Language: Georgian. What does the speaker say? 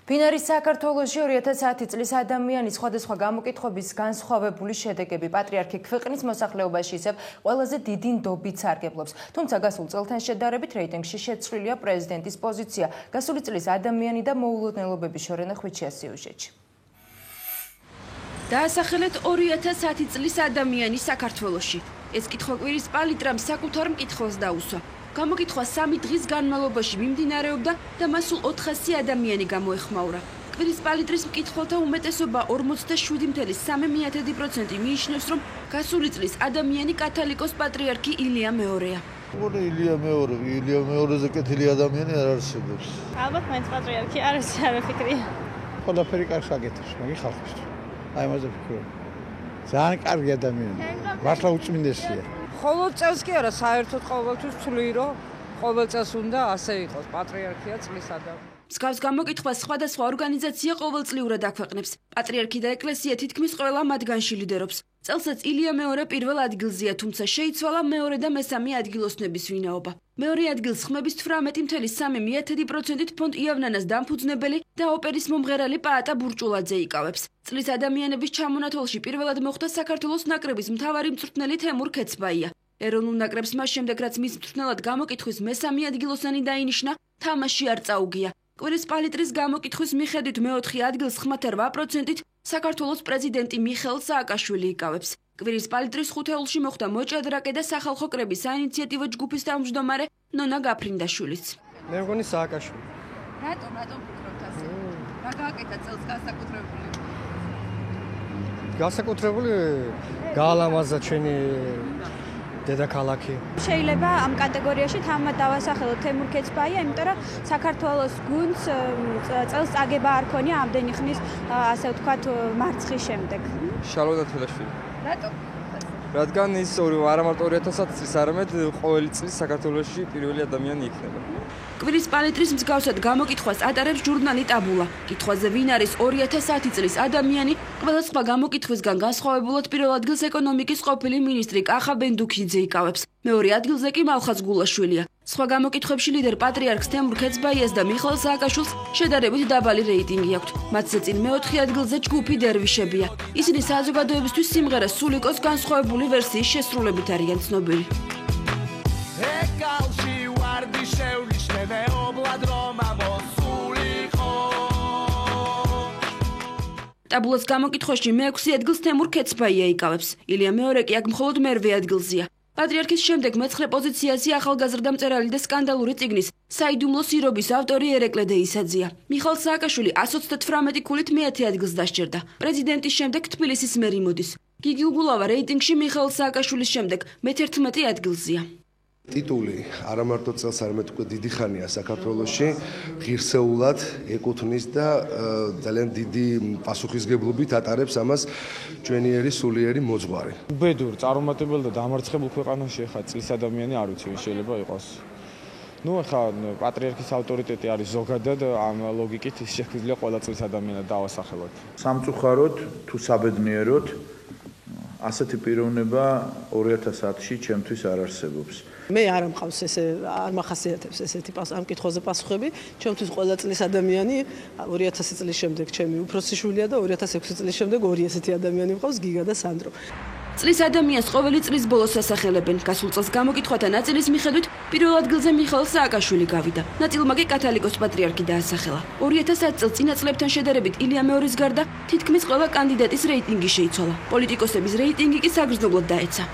ფინარის საქართველოში 2010 წლის ადამიანის სხვადასხვა გამოკითხვების განსხვავებული შედეგები პატრიარქი ქვეყნის მოსახლეობაში ისევ ყველაზე დიდი ნდობით სარგებლობს. თუმცა გასულ წელთან შედარებით რეიტინგში შეცვლილია პრეზიდენტის პოზიცია. გასული წლის ადამიანი და მოულოდნელობების შორენა ხვიჩია სიუჟეტში. დაასახელეთ 2010 წლის ადამიანი საქართველოში. ეს კითხვა კვირის პალიტრამ საკუთარ მკითხველს დაუსვა. გამოკითხვა 3 დღის განმავლობაში მიმდინარეობდა და მას სულ 400 ადამიანი გამოეხმაურა. კვირის პალიტრის მკითხველთა უმეტესობა 47,3% მიიჩნევს, რომ გასული წლის ადამიანი კათოლიკოს პატრიარქი ილია მეორეა. ილია მეორეზე კეთილი ადამიანი არ არსებობს. ალბათ მაინც პატრიარქი არ არის არაფიქრია. ყველაფერი კარგს აკეთებს, მაგი ხალხისთვის. აი ამაზე ვფიქრობ. ძალიან კარგი ადამიანი. მართლა უწმინდესია. ყოველ წელს კი არა, საერთოდ ყოველთვის ვთვლი, რომ ყოველ წელს უნდა ასე იყოს, პატრიარქია წლის ადამიანი. მსგავს გამოკითხვას სხვადასხვა ორგანიზაცია ყოველწლიურად აქვეყნებს. პატრიარქი და ეკლესია თითქმის ყველა მათგანში ლიდერობს. წელსაც ილია მეორე პირველ ადგილზეა, თუმცა შეიცვალა მეორე და მესამე ადგილოსნების ვინაობა. მეორე ადგილს ხმების 18,3%-ით ფონდ იავნანას დამფუძნებელი და ოპერის მომღერალი პაატა ბურჭულაძე იკავებს. წლის ადამიანების ჩამონათვალში პირველად მოხვდა საქართველოს ნაკრების მთავარი მწვრთნელი თემურ ქეცბაია. ეროვნულ ნაკრებს მას შემდეგ, რაც მის მწვრთნელად გამოკითხვის მესამე ადგილოსანი დაინიშნა, თამაში არ წაუგია. კვირის პალიტრის გამოკითხვის მიხედვით მეოთხე ადგილს ხმათა 8%-ით საქართველოს პრეზიდენტი მიხეილ სააკაშვილი იკავებს. კვირის პალიტრის ხუთეულში მოხვდა მოჭადრაკე და სახალხო კრების საინიციატივო ჯგუფის თავმჯდომარე ნონა გაფრინდაშვილიც. მე მგონი სააკაშვილი. რატომ ფიქრობთ ასე? რა გააკეთა წელს განსაკუთრებული? განსაკუთრებული გაალამაზა ჩვენი დედაქალაქი. შეიძლება ამ კატეგორიაში თამამად დავასახელოთ თემურ ქეცბაია, იმიტომ რომ საქართველოს გუნდს წელს წაგება არ ქონია ამდენი ხნის, ასე ვთქვათ, მარცხის შემდეგ. შალვა დათელაშვილი. რატომ? რადგან ის არა მარტო 2010 წლის, არამედ ყოველი წლის საქართველოში პირველი ადამიანი იქნება. კვირის პალიტრის მსგავსად გამოკითხვას ატარებს ჟურნალი ტაბულა. კითხვაზე ვინ არის 2010 წლის ადამიანი, ყველა სხვა გამოკითხვისგან განსხვავებულად პირველ ადგილს ეკონომიკის ყოფილი მინისტრი კახა ბენდუქიძე იკავებს. მეორე ადგილზე კი მალხაზ გულაშვილია. სხვა გამოკითხვებში ლიდერ პატრიარქს თემურ ქეცბაიას და მიხეილ სააკაშვილს შედარებით დაბალი რეიტინგი აქვთ. მათზე წინ მეოთხე ადგილზე ჯგუფი დერვიშებია. ისინი საზოგადოებისთვის სიმღერას სულიკოს განსხვავებული ვერსიის შესრულებით არიან ცნობილი. ტაბულას გამოკითხვაში მეექვსე ადგილს თემურ ქეცბაია იკავებს. ილია მეორე კი აქ მხოლოდ მერვე ადგილზეა. პატრიარქის შემდეგ მეცხრე პოზიციაზე ახალგაზრდა მწერალი და სკანდალური წიგნის საიდუმლო სირობის ავტორი ერეკლე დეისაძეა. მიხეილ სააკაშვილი 138 ქულით მეათე ადგილს დასჯერდა. პრეზიდენტის შემდეგ თბილისის მერი მოდის. გიგი უგულავა რეიტინგში მიხეილ სააკაშვილის შემდეგ მე-11 ადგილზეა. ტიტული არა მარტო წელს, არამედ უკვე დიდი ხანია საქართველოში ღირსეულად ეკუთვნის და ძალიან დიდი პასუხისგებლობით ატარებს ამას ჩვენიერი სულიერი მოძღვარი. უბედურ, წარუმატებელ და დამარცხებულ ქვეყანაში ახლა წლის ადამიანი არ ვიცი შეიძლება იყოს. ახლა პატრიარქის ავტორიტეტი არის ზოგადად ამ ლოგიკით ის შეგვიძლია ყველა წლის ადამიანად დავასახელოთ. სამწუხაროდ თუ საბედნიეროდ ასეთი პიროვნება 2010-ში ჩემთვის არ არსებობს. მე არ მყავს ესე, არ მახასიათებს ესეთი ამ კითხვაზე პასუხები. ჩემთვის ყველა წლის ადამიანი 2000 წლის შემდეგ ჩემი უფროსი შვილია და 2006 წლის შემდეგ ორი ესეთი ადამიანი მყავს, გიგა და სანდრო. წლის ადამიანს ყოველი წლის ბოლოს ასახელებენ. გასულ წელს გამოკითხათა ნაწილის მიხედვით პირველ ადგილზე მიხეილ სააკაშვილი გავიდა. ნაწილმა კი კათოლიკოს პატრიარქი დაასახელა. 2010 წელს წინა წლებთან შედარებით ილია მეორის გარდა თითქმის ყველა კანდიდატის რეიტინგი შეიცვალა. პოლიტიკოსების რეიტინგი კი საგრძნობლად დაეცა.